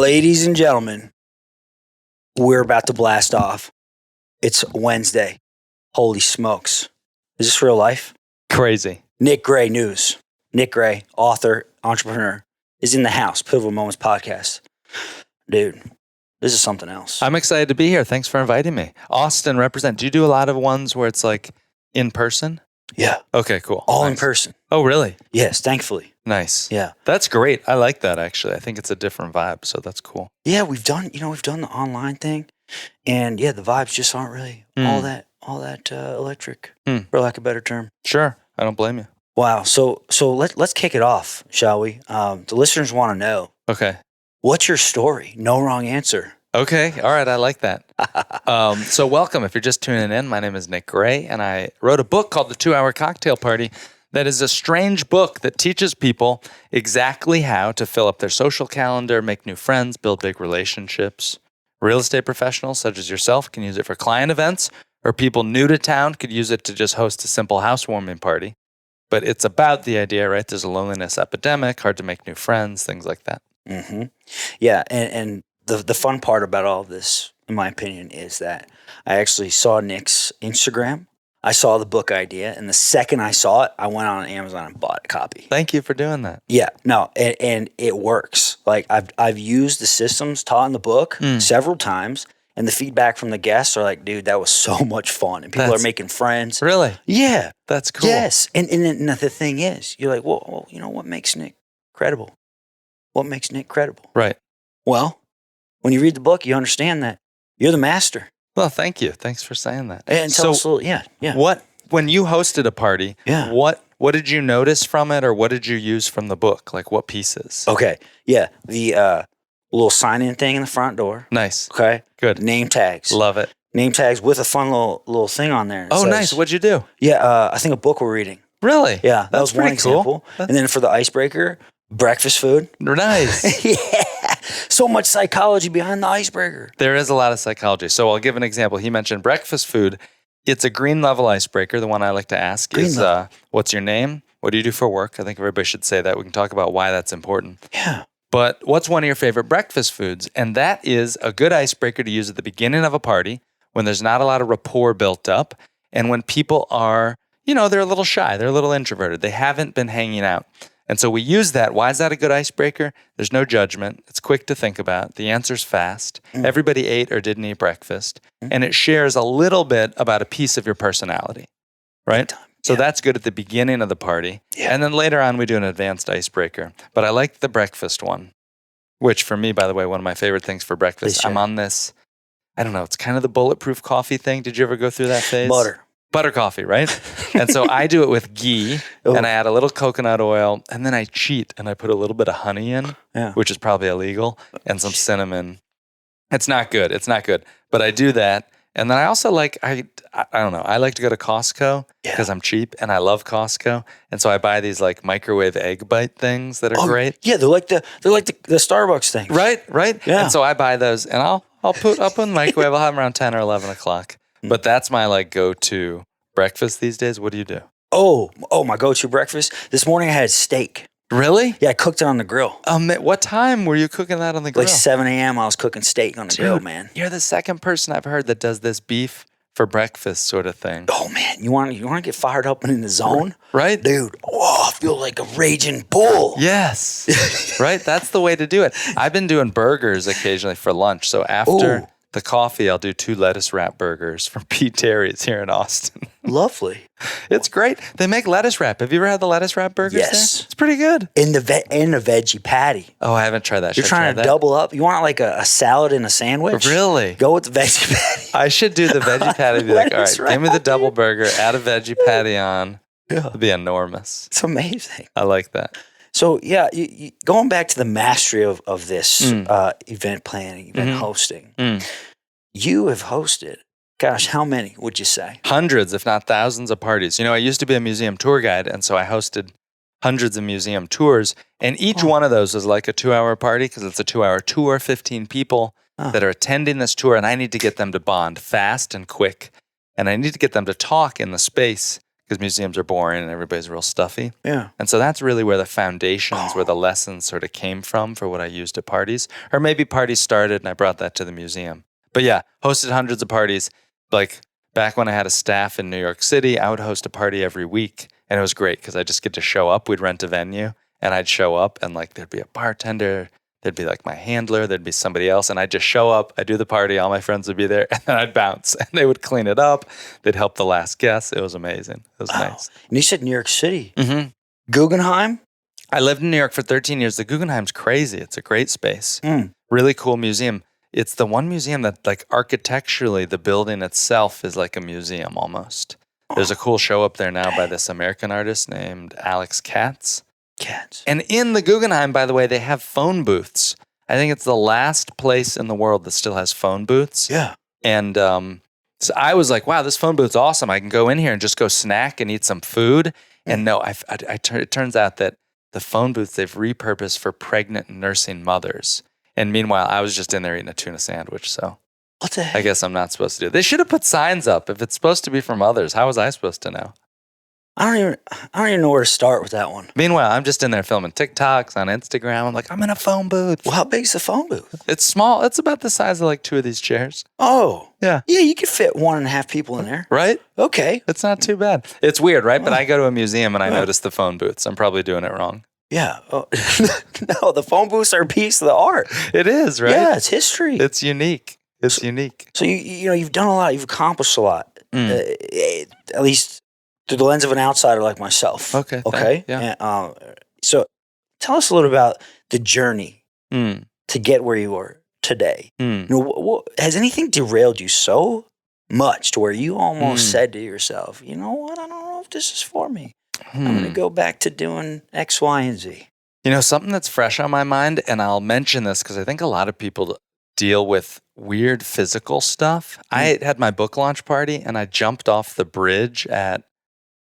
Ladies and gentlemen, we're about to blast off. It's Wednesday. Holy smokes. Is this real life? Crazy. Nick Gray news. Nick Gray, author, entrepreneur, is in the house. Pivotal Moments podcast. Dude, this is something else. I'm excited to be here. Thanks for inviting me. Austin, represent. Do you do a lot of ones where it's like in person? Yeah. Okay, cool. All nice. in person. Oh, really? Yes, thankfully. Nice. Yeah. That's great. I like that, actually. I think it's a different vibe, so that's cool. Yeah, we've done the online thing, and yeah, the vibes just aren't really all that electric, for lack of a better term. Sure. I don't blame you. Wow. So let's kick it off, shall we? The listeners want to know. Okay. What's your story? No wrong answer. Okay. All right. I like that. So welcome. If you're just tuning in, my name is Nick Gray, and I wrote a book called The 2-Hour Cocktail Party that is a strange book that teaches people exactly how to fill up their social calendar, make new friends, build big relationships. Real estate professionals such as yourself can use it for client events, or people new to town could use it to just host a simple housewarming party. But it's about the idea, right? There's a loneliness epidemic, hard to make new friends, things like that. Mm-hmm. Yeah, and the fun part about all of this, in my opinion, is that I actually saw Nick's Instagram. I saw the book idea, and the second I saw it, I went on Amazon and bought a copy. Thank you for doing that. Yeah, no, and it works. Like I've used the systems taught in the book several times, and the feedback from the guests are like, "Dude, that was so much fun," and people are making friends. Really? Yeah, that's cool. Yes, and the thing is, you're like, well, you know what makes Nick credible? What makes Nick credible? Right. Well, when you read the book, you understand that you're the master. Well, thank you. Thanks for saying that. And tell us a little, yeah. When you hosted a party, what did you notice from it, or what did you use from the book? Like what pieces? Okay, yeah, the little sign-in thing in the front door. Nice. Okay, good. Name tags. Love it. Name tags with a fun little thing on there. Oh, nice. What'd you do? Yeah, I think a book we're reading. Really? Yeah, that was one pretty example. Cool. And then for the icebreaker, breakfast food. Nice. Yeah. So much psychology behind the icebreaker. There is a lot of psychology. So I'll give an example. He mentioned breakfast food. It's a green level icebreaker. The one I like to ask is, what's your name? What do you do for work? I think everybody should say that. We can talk about why that's important. Yeah. But what's one of your favorite breakfast foods? And that is a good icebreaker to use at the beginning of a party when there's not a lot of rapport built up and when people are, they're a little shy. They're a little introverted. They haven't been hanging out. And so we use that. Why is that a good icebreaker? There's no judgment. It's quick to think about. The answer's fast. Everybody ate or didn't eat breakfast. And it shares a little bit about a piece of your personality, right? So that's good at the beginning of the party. Yeah. And then later on, we do an advanced icebreaker. But I like the breakfast one, which for me, by the way, one of my favorite things for breakfast. I'm on this, I don't know, it's kind of the bulletproof coffee thing. Did you ever go through that phase? Butter coffee, right? And so I do it with ghee, and I add a little coconut oil, and then I cheat, and I put a little bit of honey in, which is probably illegal, and some cinnamon. It's not good. But I do that. And then I also like, I don't know, I like to go to Costco because I'm cheap, and I love Costco. And so I buy these like microwave egg bite things that are great. Yeah, they're like the Starbucks things. Right. Yeah. And so I buy those, and I'll put up in the microwave. I'll have them around 10 or 11 o'clock. But that's my like go-to breakfast these days. What do you do? Oh, my go-to breakfast. This morning I had steak. Really? Yeah, I cooked it on the grill. What time were you cooking that on the grill? Like 7 a.m. I was cooking steak on the grill, man. You're the second person I've heard that does this beef for breakfast sort of thing. Oh, man. You want to get fired up and in the zone? Right? Dude, I feel like a raging bull. Yes. Right? That's the way to do it. I've been doing burgers occasionally for lunch. So after the coffee, I'll do 2 lettuce wrap burgers from Pete Terry's here in Austin. Lovely. It's great. They make lettuce wrap. Have you ever had the lettuce wrap burgers? Yes. There? It's pretty good. And the veggie patty. Oh, I haven't tried that. You're trying to double up? You want like a salad and a sandwich? Really? Go with the veggie patty. I should do the veggie patty. Be like, all right, give me the double burger, add a veggie patty on. Yeah. It'd be enormous. It's amazing. I like that. So, yeah, you, going back to the mastery of this event planning, event hosting, you have hosted, gosh, how many would you say? Hundreds, if not thousands of parties. I used to be a museum tour guide, and so I hosted hundreds of museum tours, and each one of those is like a 2-hour party because it's a 2-hour tour, 15 people that are attending this tour, and I need to get them to bond fast and quick, and I need to get them to talk in the space because museums are boring and everybody's real stuffy. Yeah. And so that's really where the foundations, where the lessons sort of came from for what I used at parties. Or maybe parties started and I brought that to the museum. But yeah, hosted hundreds of parties. Like back when I had a staff in New York City, I would host a party every week. And it was great because I just get to show up. We'd rent a venue and I'd show up and like there'd be a bartender, there'd be like my handler, there'd be somebody else. And I'd just show up, I'd do the party, all my friends would be there, and then I'd bounce. And they would clean it up. They'd help the last guest. It was amazing. It was nice. And you said New York City. Mm-hmm. Guggenheim? I lived in New York for 13 years. The Guggenheim's crazy. It's a great space. Really cool museum. It's the one museum that like architecturally, the building itself is like a museum almost. There's a cool show up there now by this American artist named Alex Katz. And in the Guggenheim, by the way, they have phone booths. I think it's the last place in the world that still has phone booths. Yeah. And so I was like, wow, this phone booth's awesome. I can go in here and just go snack and eat some food. And no, it turns out that the phone booths they've repurposed for pregnant and nursing mothers. And meanwhile, I was just in there eating a tuna sandwich. So what the heck? I guess I'm not supposed to do it. They should have put signs up. If it's supposed to be for mothers, how was I supposed to know? I don't even know where to start with that one. Meanwhile, I'm just in there filming TikToks on Instagram. I'm like, I'm in a phone booth. Well, how big's the phone booth? It's small. It's about the size of like 2 of these chairs. Oh. Yeah. Yeah, you could fit 1.5 people in there. Right? Okay. It's not too bad. It's weird, right? But I go to a museum and I notice the phone booths. I'm probably doing it wrong. Yeah. Oh. No, the phone booths are a piece of the art. It is, right? Yeah, it's history. It's unique. It's unique. So you've done a lot. You've accomplished a lot. At least through the lens of an outsider like myself. Okay. Okay. Yeah. And, so tell us a little about the journey to get where you are today. You know, has anything derailed you so much to where you almost said to yourself, you know what? I don't know if this is for me. I'm going to go back to doing X, Y, and Z. You know, something that's fresh on my mind, and I'll mention this because I think a lot of people deal with weird physical stuff. I had my book launch party and I jumped off the bridge at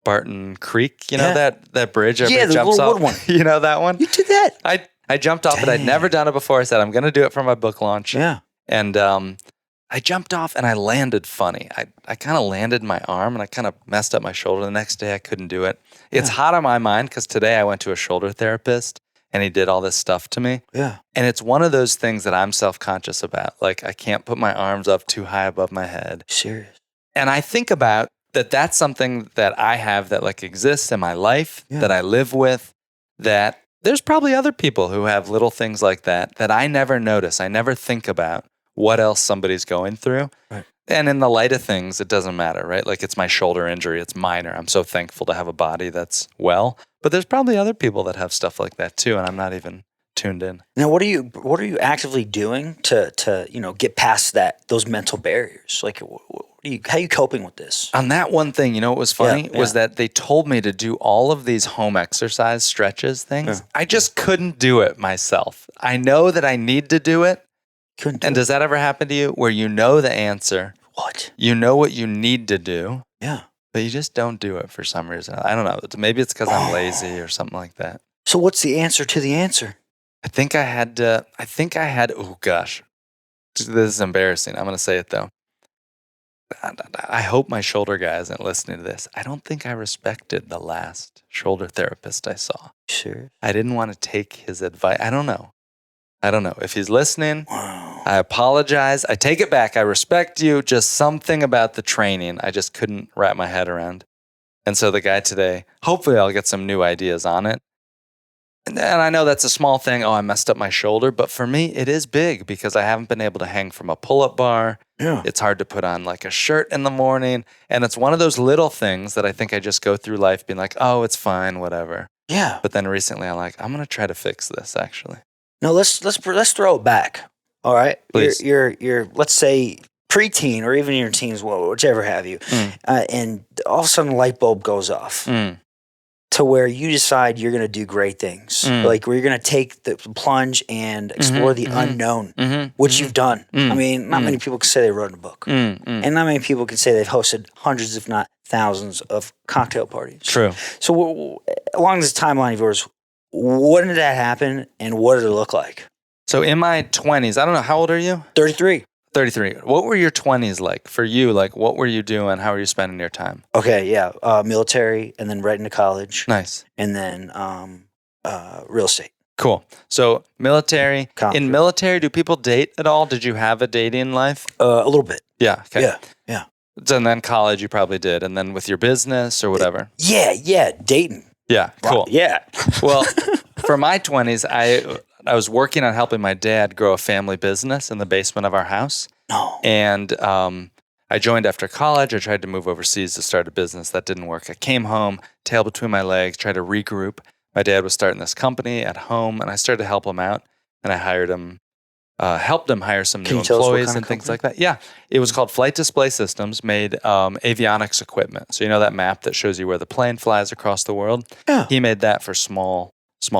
Barton Creek. You know that bridge everybody jumps off? One. You know that one? You did that? I jumped off it. I'd never done it before. I said, I'm going to do it for my book launch. Yeah. And I jumped off and I landed funny. I kind of landed my arm and I kind of messed up my shoulder. The next day I couldn't do it. It's hot on my mind because today I went to a shoulder therapist and he did all this stuff to me. Yeah. And it's one of those things that I'm self-conscious about. Like I can't put my arms up too high above my head. Serious. And I think about that's something that I have that like exists in my life, that I live with, that there's probably other people who have little things like that I never notice. I never think about what else somebody's going through. Right. And in the light of things, it doesn't matter, right? Like it's my shoulder injury. It's minor. I'm so thankful to have a body that's well. But there's probably other people that have stuff like that too, and I'm not even tuned in. Now, what are you actively doing to get past those mental barriers? Like, how are you coping with this? On that one thing, you know what was funny was that they told me to do all of these home exercise stretches things. Yeah. I just couldn't do it myself. I know that I need to do it. And does that ever happen to you where you know the answer? What? You know what you need to do. Yeah. But you just don't do it for some reason. I don't know. Maybe it's because I'm lazy or something like that. So what's the answer to the answer? I think I had, oh gosh. This is embarrassing. I'm going to say it though. I hope my shoulder guy isn't listening to this. I don't think I respected the last shoulder therapist I saw. Sure. I didn't want to take his advice. I don't know. If he's listening, I apologize. I take it back. I respect you. Just something about the training I just couldn't wrap my head around. And so the guy today, hopefully I'll get some new ideas on it. And I know that's a small thing. Oh, I messed up my shoulder. But for me, it is big because I haven't been able to hang from a pull-up bar. Yeah. It's hard to put on like a shirt in the morning. And it's one of those little things that I think I just go through life being like, oh, it's fine, whatever. Yeah. But then recently I'm like, I'm going to try to fix this actually. No, let's throw it back. All right. Please. You're let's say preteen or even in your teens, whichever have you. And all of a sudden a light bulb goes off. To where you decide you're going to do great things. Like where you're going to take the plunge and explore the unknown, which you've done. I mean, not many people can say they wrote a book. And not many people can say they've hosted hundreds, if not thousands, of cocktail parties. True. So along this timeline of yours, when did that happen and what did it look like? So in my 20s, I don't know, how old are you? 33. 33. What were your 20s like for you? Like, what were you doing? How were you spending your time? Okay, yeah, military, and then right into college, Nice. and then real estate. Cool. So military. In Contract. military, do people date at all? Did you have a dating life? A little bit. Yeah. Okay. Yeah. So, and then college, you probably did, and then with your business or whatever. Yeah, dating. Yeah. Cool. Wow, yeah. Well, for my 20s, I was working on helping my dad grow a family business in the basement of our house. No. And I joined after college. I tried to move overseas to start a business. That didn't work. I came home, tail between my legs, tried to regroup. My dad was starting this company at home, and I started to help him out. And I hired him, helped him hire some new employees and things like that. Yeah. It was called Flight Display Systems, made avionics equipment. So you know that map that shows you where the plane flies across the world? Yeah. He made that for small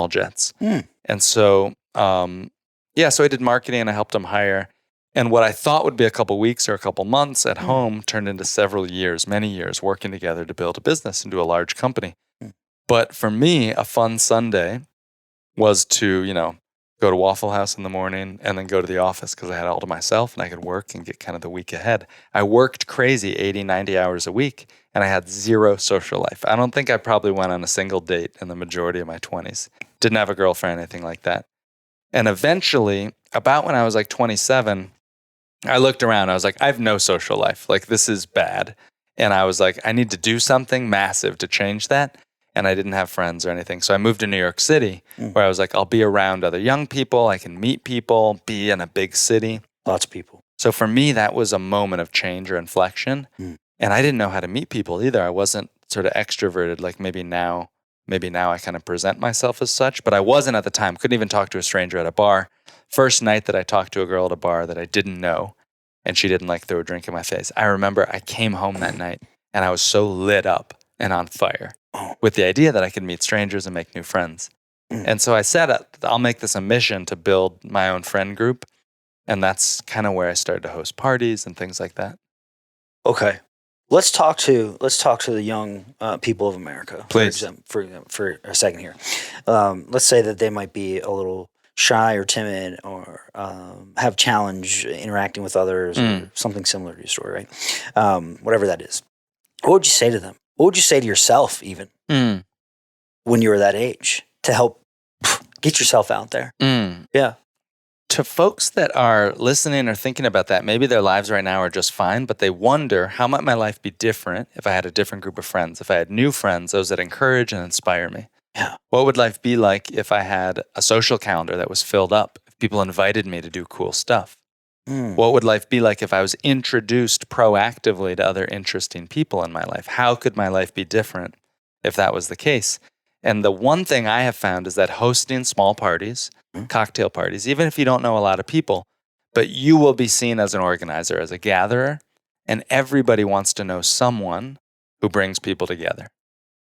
jets. Mm. And so, so I did marketing and I helped him hire. And what I thought would be a couple weeks or a couple months at home turned into several years, many years, working together to build a business and do a large company. But for me, a fun Sunday was to, go to Waffle House in the morning and then go to the office because I had all to myself and I could work and get kind of the week ahead. I worked crazy 80, 90 hours a week and I had zero social life. I don't think I probably went on a single date in the majority of my 20s. Didn't have a girlfriend, anything like that. And eventually, about when I was like 27, I looked around. I was like, I have no social life. Like, this is bad. And I was like, I need to do something massive to change that. And I didn't have friends or anything. So I moved to New York City where I was like, I'll be around other young people. I can meet people, be in a big city. Lots of people. So for me, that was a moment of change or inflection. And I didn't know how to meet people either. I wasn't sort of extroverted like maybe now I kind of present myself as such, but I wasn't at the time. Couldn't even talk to a stranger at a bar. First night that I talked to a girl at a bar that I didn't know and she didn't like throw a drink in my face. I remember I came home that night and I was so lit up and on fire with the idea that I could meet strangers and make new friends. And so I said, I'll make this a mission to build my own friend group. And that's kind of where I started to host parties and things like that. Okay. Let's talk to the young people of America, Please. for a second here. Let's say that they might be a little shy or timid or have challenge interacting with others or something similar to your story, right? Whatever that is. What would you say to them? What would you say to yourself even when you were that age to help get yourself out there? Yeah. To folks that are listening or thinking about that, maybe their lives right now are just fine, but they wonder, how might my life be different if I had a different group of friends, if I had new friends, those that encourage and inspire me? Yeah. What would life be like if I had a social calendar that was filled up, if people invited me to do cool stuff? What would life be like if I was introduced proactively to other interesting people in my life? How could my life be different if that was the case? And the one thing I have found is that hosting small parties, cocktail parties, even if you don't know a lot of people, but you will be seen as an organizer, as a gatherer, and everybody wants to know someone who brings people together.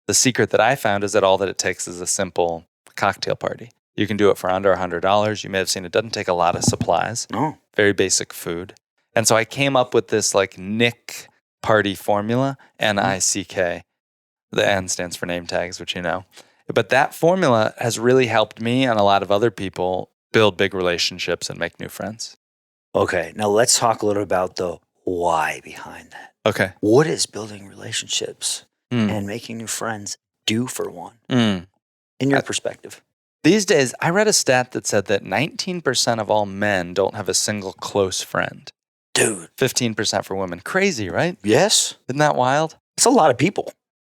The secret that I found is that all that it takes is a simple cocktail party. You can do it for under $100. You may have seen it doesn't take a lot of supplies. No. Very basic food. And so I came up with this like Nick party formula, N-I-C-K. The N stands for name tags, which you know. But that formula has really helped me and a lot of other people build big relationships and make new friends. Okay. Now let's talk a little about the why behind that. Okay. What is building relationships and making new friends do for one in your perspective? These days, I read a stat that said that 19% of all men don't have a single close friend. Dude. 15% for women. Crazy, right? Yes. Isn't that wild? It's a lot of people.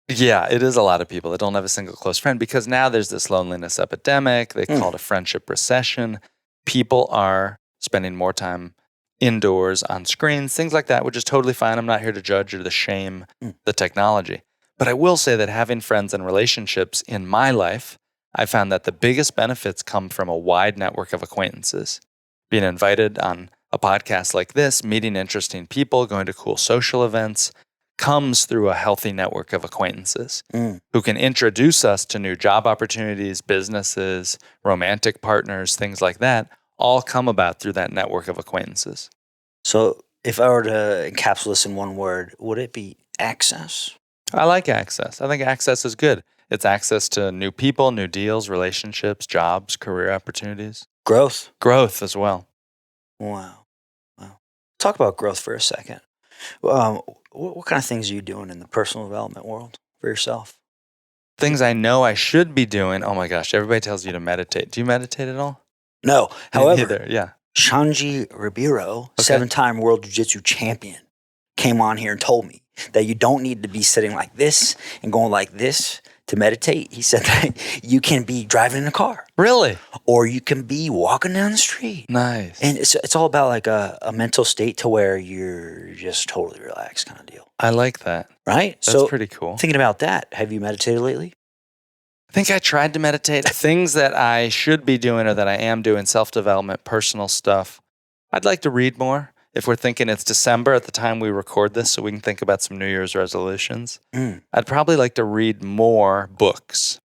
Yeah, it is a lot of people that don't have a single close friend because now there's this loneliness epidemic. They call it a friendship recession. People are spending more time indoors on screens, things like that, which is totally fine. I'm not here to judge or to shame the technology. But I will say that having friends and relationships in my life, I found that the biggest benefits come from a wide network of acquaintances. Being invited on a podcast like this, meeting interesting people, going to cool social events, comes through a healthy network of acquaintances who can introduce us to new job opportunities, businesses, romantic partners, things like that, all come about through that network of acquaintances. So if I were to encapsulate this in one word, would it be access? I like access. I think access is good. It's access to new people, new deals, relationships, jobs, career opportunities. Growth. Growth as well. Wow. Talk about growth for a second. What kind of things are you doing in the personal development world for yourself? Things I know I should be doing. Oh my gosh, everybody tells you to meditate. Do you meditate at all? No. Me However, neither. Yeah. Shanji Ribeiro, Okay. 7-time world jiu-jitsu champion, came on here and told me that you don't need to be sitting like this and going like this to meditate. He said that you can be driving in a car Really? or you can be walking down the street. Nice. And it's all about like a mental state to where you're just totally relaxed kind of deal. I like that. Right? That's pretty cool. Thinking about that, have you meditated lately? I think I tried to meditate. Things that I should be doing or that I am doing, self-development, personal stuff. I'd like to read more. If we're thinking it's December at the time we record this, so we can think about some New Year's resolutions, I'd probably like to read more books.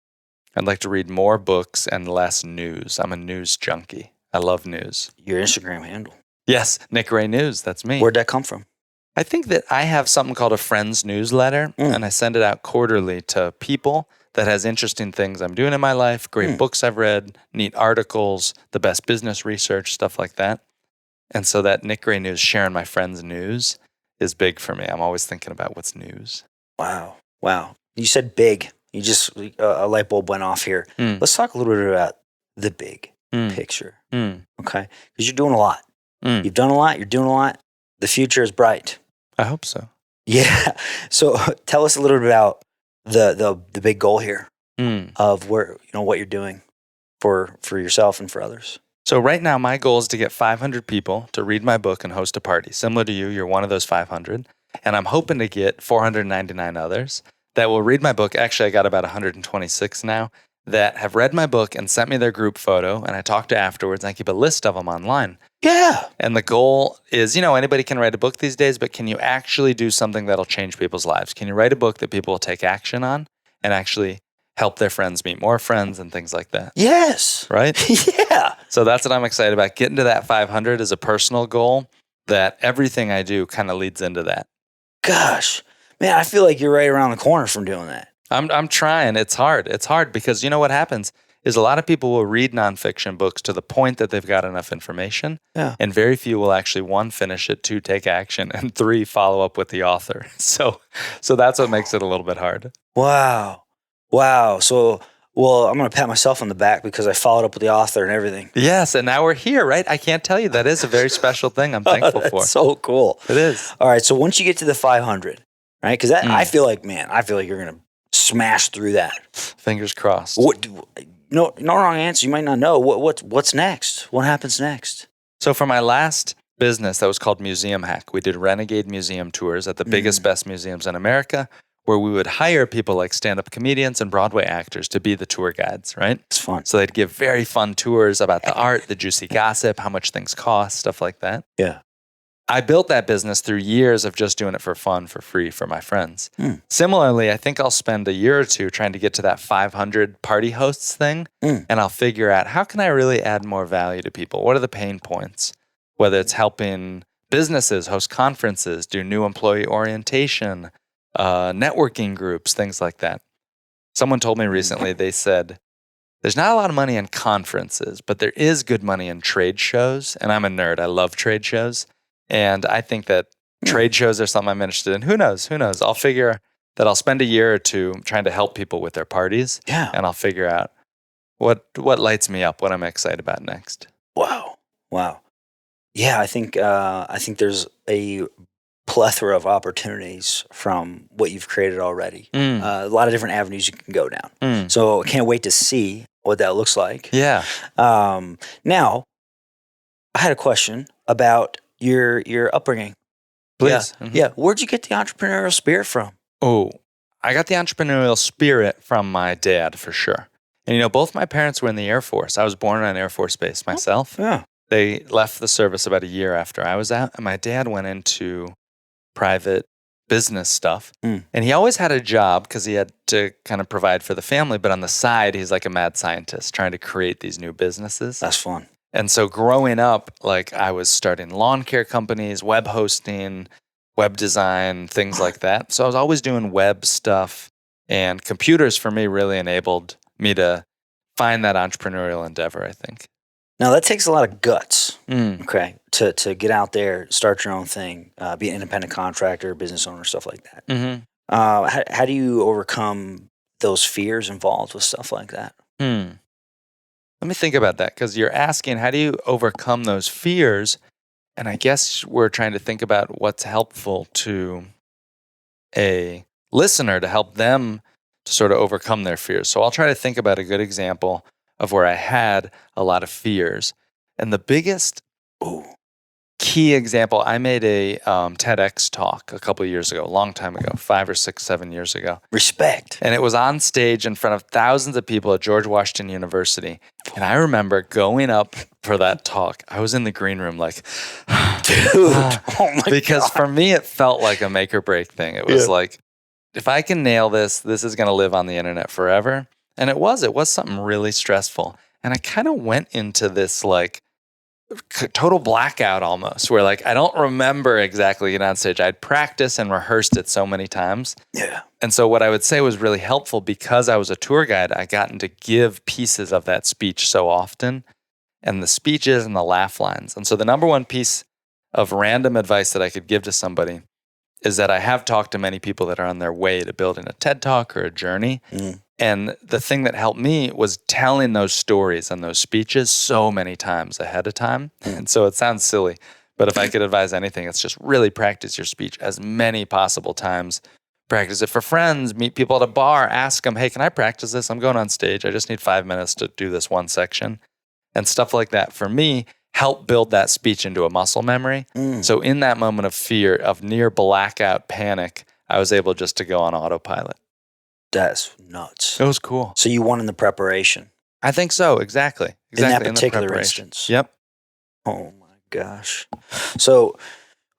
I'd like to read more books and less news. I'm a news junkie. I love news. Your Instagram handle. Yes, Nick Ray News. That's me. Where'd that come from? I think that I have something called a friends newsletter, and I send it out quarterly to people that has interesting things I'm doing in my life, great books I've read, neat articles, the best business research, stuff like that. And so that Nick Ray News, sharing my friends' news, is big for me. I'm always thinking about what's news. Wow. You said big. You just, a light bulb went off here. Let's talk a little bit about the big picture. Okay? Because you're doing a lot. You've done a lot. You're doing a lot. The future is bright. I hope so. Yeah. So tell us a little bit about the big goal here of where, what you're doing for yourself and for others. So right now, my goal is to get 500 people to read my book and host a party. Similar to you, you're one of those 500. And I'm hoping to get 499 others that will read my book. Actually, I got about 126 now that have read my book and sent me their group photo. And I talk to afterwards. And I keep a list of them online. Yeah. And the goal is, anybody can write a book these days, but can you actually do something that'll change people's lives? Can you write a book that people will take action on and actually help their friends meet more friends and things like that? Yes. Right? Yeah. So that's what I'm excited about. Getting to that 500 is a personal goal that everything I do kind of leads into that. Gosh, man, I feel like you're right around the corner from doing that. I'm trying. It's hard. It's hard because you know what happens is a lot of people will read nonfiction books to the point that they've got enough information. Yeah. And very few will actually, 1, finish it, 2, take action, and 3, follow up with the author. So that's what makes it a little bit hard. Wow. So, I'm going to pat myself on the back because I followed up with the author and everything. Yes, and now we're here, right? I can't tell you. That is a very special thing I'm thankful for. So cool. It is. All right, so once you get to the 500, right? Because I feel like you're going to smash through that. Fingers crossed. No wrong answer. You might not know. What's next? What happens next? So for my last business that was called Museum Hack, we did renegade museum tours at the biggest, best museums in America, where we would hire people like stand-up comedians and Broadway actors to be the tour guides, right? It's fun. So they'd give very fun tours about the art, the juicy gossip, how much things cost, stuff like that. Yeah. I built that business through years of just doing it for fun, for free, for my friends. Similarly, I think I'll spend a year or two trying to get to that 500 party hosts thing, and I'll figure out how can I really add more value to people? What are the pain points? Whether it's helping businesses host conferences, do new employee orientation, networking groups, things like that. Someone told me recently, they said, there's not a lot of money in conferences, but there is good money in trade shows. And I'm a nerd. I love trade shows. And I think that trade shows are something I'm interested in. Who knows? I'll figure that I'll spend a year or two trying to help people with their parties. Yeah. And I'll figure out what lights me up, what I'm excited about next. Wow. Yeah, I think there's a plethora of opportunities from what you've created already. A lot of different avenues you can go down. So I can't wait to see what that looks like. Yeah. Now, I had a question about your upbringing. Please. Yeah. Where'd you get the entrepreneurial spirit from? Oh, I got the entrepreneurial spirit from my dad for sure. And both my parents were in the Air Force. I was born on an Air Force base myself. Yeah. They left the service about a year after I was out, and my dad went into private business stuff. And he always had a job because he had to kind of provide for the family, but on the side, he's like a mad scientist trying to create these new businesses. That's fun. And so growing up, like I was starting lawn care companies, web hosting, web design, things like that. So I was always doing web stuff, and computers for me really enabled me to find that entrepreneurial endeavor, I think. Now that takes a lot of guts, Mm. okay, to get out there, start your own thing, be an independent contractor, business owner, stuff like that. Mm-hmm. How do you overcome those fears involved with stuff like that? Hmm. Let me think about that, because you're asking, how do you overcome those fears? And I guess we're trying to think about what's helpful to a listener to help them to sort of overcome their fears. So I'll try to think about a good example of where I had a lot of fears. And the biggest Ooh, key example, I made a TEDx talk a couple of years ago, a long time ago, 5 or 6, 7 years ago. respect. And it was on stage in front of thousands of people at George Washington University. And I remember going up for that talk. I was in the green room like, Dude, oh my because God. for me, it felt like a make or break thing. It was like, if I can nail this, this is going to live on the internet forever. And it was something really stressful. And I kind of went into this like total blackout almost, where like I don't remember exactly getting on stage. I'd practiced and rehearsed it so many times. Yeah. And so what I would say was really helpful, because I was a tour guide, I gotten to give pieces of that speech so often, and the speeches and the laugh lines. And so the number one piece of random advice that I could give to somebody is that I have talked to many people that are on their way to building a TED Talk or a journey. Mm. And the thing that helped me was telling those stories and those speeches so many times ahead of time. And so it sounds silly, but if I could advise anything, it's just really practice your speech as many possible times. Practice it for friends, meet people at a bar, ask them, hey, can I practice this? I'm going on stage. I just need 5 minutes to do this one section. And stuff like that, for me, help build that speech into a muscle memory. So in that moment of fear, of near blackout panic, I was able just to go on autopilot. That's nuts. It was cool. So you won in the preparation. I think so. Exactly. In that the particular preparation. instance. Yep. Oh my gosh. So,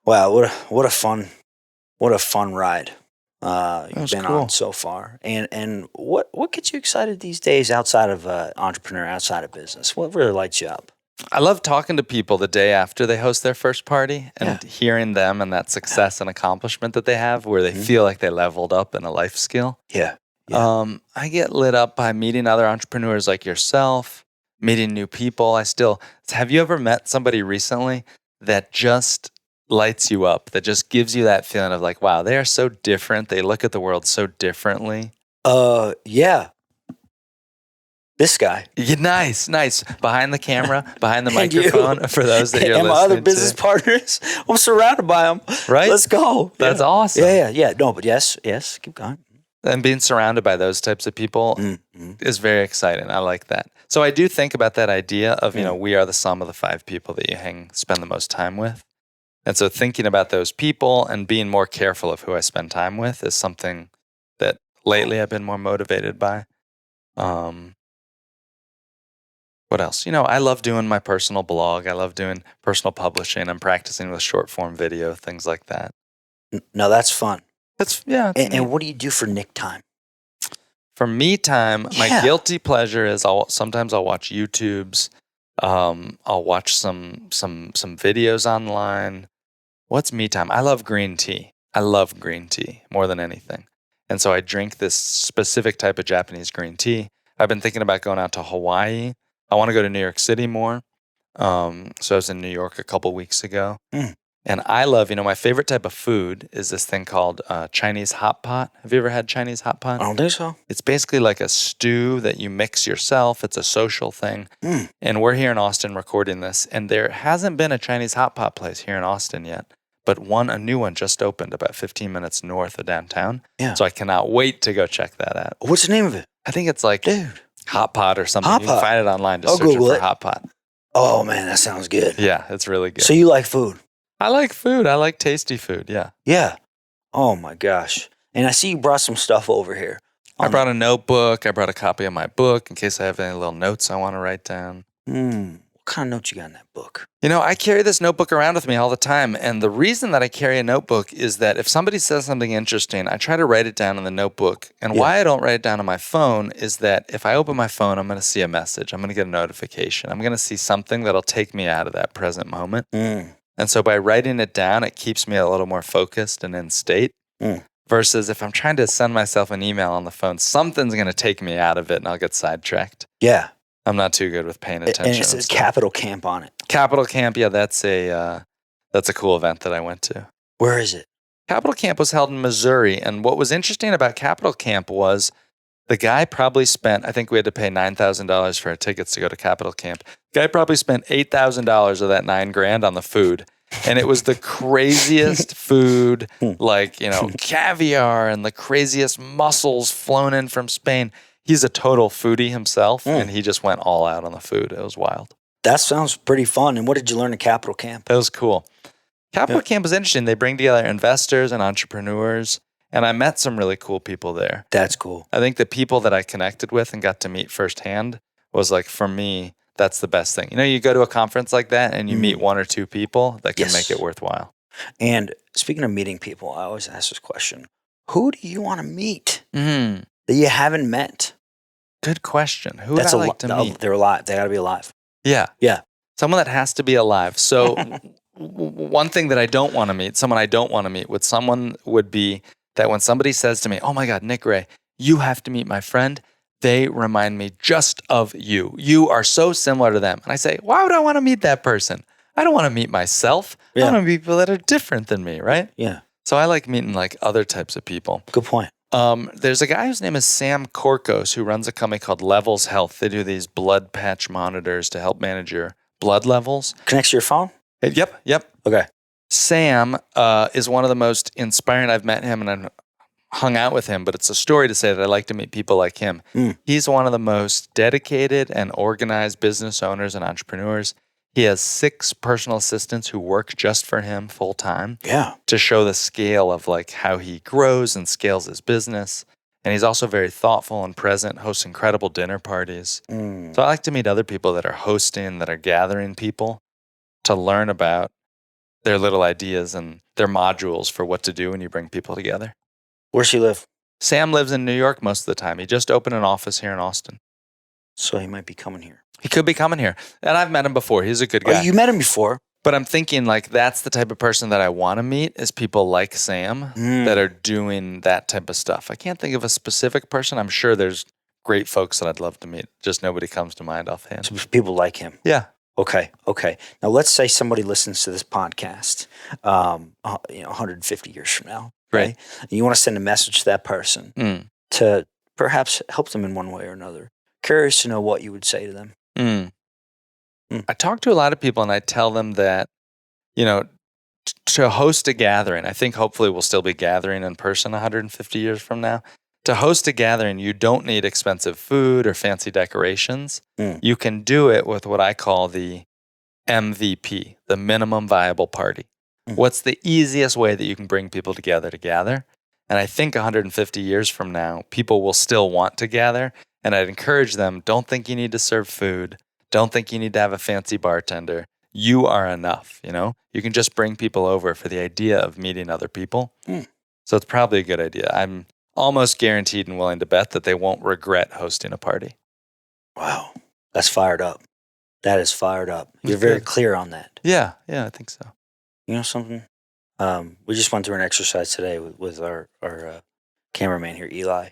wow, what a fun ride you've was been cool. on so far. And what gets you excited these days outside of entrepreneur, outside of business? What really lights you up? I love talking to people the day after they host their first party and hearing them and that success and accomplishment that they have, where they feel like they leveled up in a life skill. Yeah. I get lit up by meeting other entrepreneurs like yourself, meeting new people. Have you ever met somebody recently that just lights you up, that just gives you that feeling of like, wow, they are so different. They look at the world so differently. Yeah. This guy. Yeah, nice. Behind the camera, behind the And you. microphone, for those that you're and listening my other business to. partners, I'm surrounded by them. Right? Let's go. That's awesome. Yeah. No, but yes. Keep going. And being surrounded by those types of people is very exciting. I like that. So I do think about that idea of, we are the sum of the 5 people that you spend the most time with. And so thinking about those people and being more careful of who I spend time with is something that lately I've been more motivated by. What else? I love doing my personal blog. I love doing personal publishing. I'm practicing with short form video, things like that. No, that's fun. And what do you do for Nick time? For me time, my guilty pleasure is sometimes I'll watch YouTubes. I'll watch some videos online. What's me time? I love green tea. I love green tea more than anything. And so I drink this specific type of Japanese green tea. I've been thinking about going out to Hawaii. I want to go to New York City more. So I was in New York a couple weeks ago. And I love, my favorite type of food is this thing called Chinese hot pot. Have you ever had Chinese hot pot? I don't think so. It's basically like a stew that you mix yourself. It's a social thing. And we're here in Austin recording this. And there hasn't been a Chinese hot pot place here in Austin yet. But a new one just opened about 15 minutes north of downtown. Yeah. So I cannot wait to go check that out. What's the name of it? I think it's like Hot Pot or something. Hot You can Pot. find it online. Just I'll search it Google for it. Hot Pot. Oh, man, that sounds good. Yeah, it's really good. So you like food? I like food. I like tasty food. Yeah. Yeah. Oh, my gosh. And I see you brought some stuff over here. I brought a notebook. I brought a copy of my book in case I have any little notes I want to write down. What kind of notes you got in that book? I carry this notebook around with me all the time. And the reason that I carry a notebook is that if somebody says something interesting, I try to write it down in the notebook. And why I don't write it down on my phone is that if I open my phone, I'm going to see a message. I'm going to get a notification. I'm going to see something that'll take me out of that present moment. And so by writing it down, it keeps me a little more focused and in state. Versus if I'm trying to send myself an email on the phone, something's going to take me out of it and I'll get sidetracked. Yeah. I'm not too good with paying attention. And it says Capital Camp on it. Capital Camp, yeah, that's a cool event that I went to. Where is it? Capital Camp was held in Missouri, and what was interesting about Capital Camp was the guy probably spent, I think we had to pay $9,000 for our tickets to go to Capital Camp. The guy probably spent $8,000 of that $9,000 on the food. And it was the craziest food, like, caviar and the craziest mussels flown in from Spain. He's a total foodie himself, and he just went all out on the food. It was wild. That sounds pretty fun. And what did you learn at Capital Camp? That was cool. Capital Camp is interesting. They bring together investors and entrepreneurs, and I met some really cool people there. That's cool. I think the people that I connected with and got to meet firsthand was like, for me, that's the best thing. You go to a conference like that and you meet one or two people that can make it worthwhile. And speaking of meeting people, I always ask this question. Who do you want to meet that you haven't met? Good question. Who would I like to meet? They're alive. They got to be alive. Yeah. Yeah. Someone that has to be alive. So one thing that I don't want to meet, someone I don't want to meet with someone would be that when somebody says to me, oh my God, Nick Ray, you have to meet my friend. They remind me just of you. You are so similar to them. And I say, why would I want to meet that person? I don't want to meet myself. I want to meet people that are different than me, right? Yeah. So I like meeting like other types of people. Good point. There's a guy whose name is Sam Korkos who runs a company called Levels Health. They do these blood patch monitors to help manage your blood levels. Connects to your phone? Yep. Okay. Sam is one of the most inspiring. I've met him and I've hung out with him, but it's a story to say that I like to meet people like him. He's one of the most dedicated and organized business owners and entrepreneurs. He has 6 personal assistants who work just for him full time. Yeah. To show the scale of like how he grows and scales his business. And he's also very thoughtful and present, hosts incredible dinner parties. So I like to meet other people that are hosting, that are gathering people to learn about their little ideas and their modules for what to do when you bring people together. Where's he live? Sam lives in New York most of the time. He just opened an office here in Austin. So he might be coming here. He could be coming here. And I've met him before. He's a good guy. Oh, you met him before? But I'm thinking like that's the type of person that I want to meet is people like Sam that are doing that type of stuff. I can't think of a specific person. I'm sure there's great folks that I'd love to meet. Just nobody comes to mind offhand. So people like him. Yeah. Okay. Now let's say somebody listens to this podcast 150 years from now. Right. And you want to send a message to that person to perhaps help them in one way or another. Curious to know what you would say to them. I talk to a lot of people and I tell them that, to host a gathering, I think hopefully we'll still be gathering in person 150 years from now. To host a gathering, you don't need expensive food or fancy decorations. You can do it with what I call the MVP, the minimum viable party. What's the easiest way that you can bring people together to gather? And I think 150 years from now, people will still want to gather. And I'd encourage them, don't think you need to serve food. Don't think you need to have a fancy bartender. You are enough, You can just bring people over for the idea of meeting other people. So it's probably a good idea. I'm almost guaranteed and willing to bet that they won't regret hosting a party. Wow. That's fired up. That is fired up. You're very clear on that. Yeah, I think so. You know something? We just went through an exercise today with our cameraman here, Eli.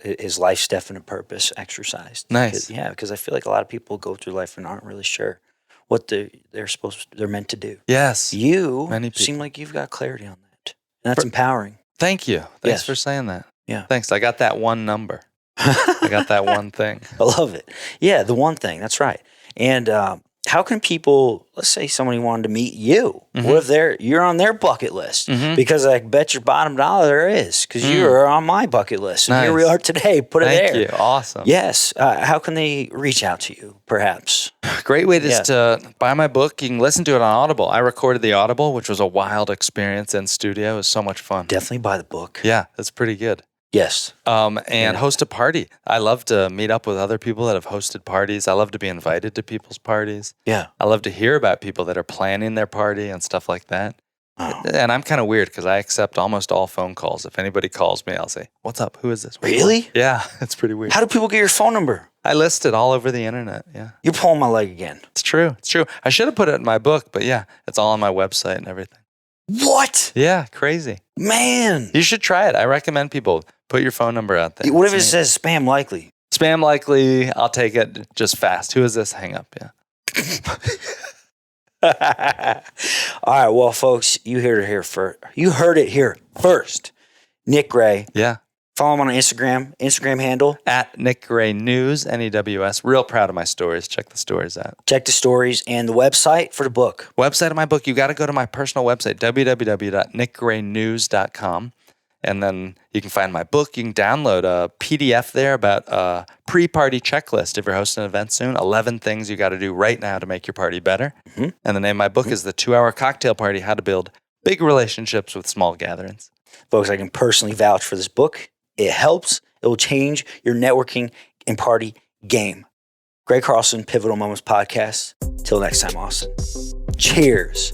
His life's definite purpose exercise. Nice. Because I feel like a lot of people go through life and aren't really sure what they're meant to do. Yes. You seem like you've got clarity on that. And that's empowering. Thank you. Thanks for saying that. Yeah. Thanks. I got that one number. I got that one thing. I love it. Yeah, the one thing. That's right. And how can people, let's say somebody wanted to meet you. What if you're on their bucket list? Because I bet your bottom dollar there is, because you are on my bucket list. And here we are today. Put it there. Thank you. Awesome. Yes. How can they reach out to you, perhaps? Great way is to buy my book. You can listen to it on Audible. I recorded the Audible, which was a wild experience in studio. It was so much fun. Definitely buy the book. Yeah, it's pretty good. Yes. And host a party. I love to meet up with other people that have hosted parties. I love to be invited to people's parties. Yeah. I love to hear about people that are planning their party and stuff like that. Oh. And I'm kind of weird because I accept almost all phone calls. If anybody calls me, I'll say, "What's up? Who is this?" Really? Yeah, it's pretty weird. How do people get your phone number? I list it all over the internet. Yeah. You're pulling my leg again. It's true. I should have put it in my book, but yeah, it's all on my website and everything. What? Yeah, crazy. Man. You should try it. I recommend people put your phone number out there. What if it says spam likely? Spam likely. I'll take it just fast. Who is this? Hang up. Yeah. All right, well, folks, you heard it here first. You heard it here first. Nick Gray. Yeah. Follow him on Instagram handle. At Nick Gray News, NEWS. Real proud of my stories. Check the stories out. Check the stories and the website for the book. Website of my book, you got to go to my personal website, www.nickgraynews.com. And then you can find my book. You can download a PDF there about a pre-party checklist if you're hosting an event soon. 11 things you got to do right now to make your party better. Mm-hmm. And the name of my book is The 2-Hour Cocktail Party, How to Build Big Relationships with Small Gatherings. Folks, I can personally vouch for this book. It helps. It will change your networking and party game. Greg Carlson, Pivotal Moments Podcast. Till next time, Austin. Cheers.